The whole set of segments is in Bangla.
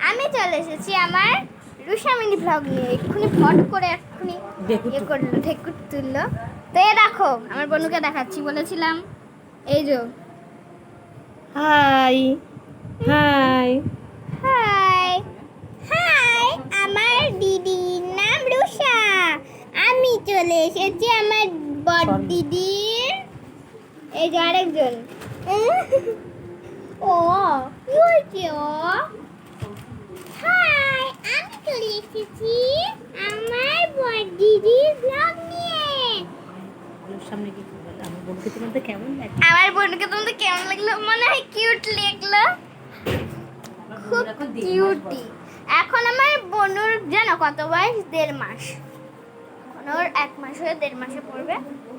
আমি চলে এসেছি আমার রুষা মিনি ব্লগ নিয়ে। এক্ষুনি ফট করে এক্ষুনি ইয়ে করলো, ঢেকুর তুললো। তো এ দেখো আমার বনুকে দেখাচ্ছি, বলেছিলাম। এই যে হাই হাই হাই হাই, আমার দিদির নাম রুষা। আমি চলে এসেছি আমার বড় দিদির, এই যে আরেকজন। ও কি হয়েছে? ও হাই, আমি চলে এসেছি আমার বড় দিদির ব্লগ নিয়ে। সামনে কি বলবো? আমার বোনকে তোমাদের কেমন লাগে? আমার বোনকে তোমাদের কেমন লাগলো? মনে হয় কিউট লাগলো, খুব কিউটি। এখন আমার বনুর জানো কত বয়স? 1.5 মাস। ওর 1 মাস হয়ে 1.5 মাসে পড়বে।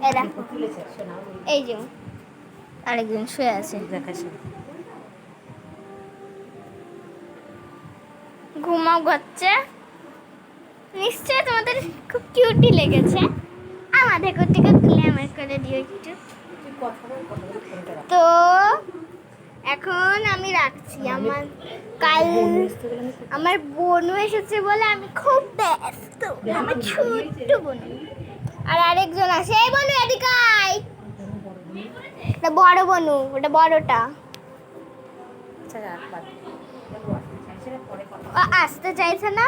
এই দেখো, এই যে আরেকজন শুয়ে আছে, ঘুমাও গচ্ছে। নিশ্চয় তোমাদের খুব কিউটি লেগেছে। আমাদের কোটিকে তুলে আমার করে দিও একটু। তো এখন আমি রাখছি। আমার কাল আমার বোনও এসেছে বলে আমি খুব ব্যস্ত। আমার ছোট্ট বোন আর আরেকজন আছে। এই বনু এদিকে আয়। এটা বড় বনু, ওটা বড়টা। ও আসতে চাইছে না,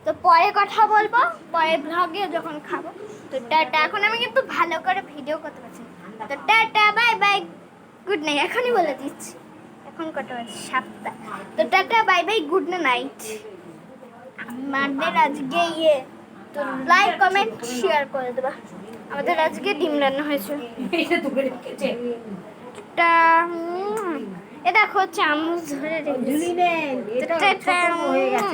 তো পরে কথা বলবো, পরে ব্লগে যখন খাবো। তো টাটা। এখন আমি কিন্তু ভালো করে ভিডিও করতে পারছি না। তো tata, bye bye, good night. এখনই বলে দিচ্ছি, এখন কটা বাজে? 7টা। তো tata, bye bye, good night. আমাদের আজকে তো লাইক কমেন্ট শেয়ার করে দেবা। আমাদের আজকে ডিম রান্না হয়েছে। এ দেখো চামচ ধরে রেখেছি।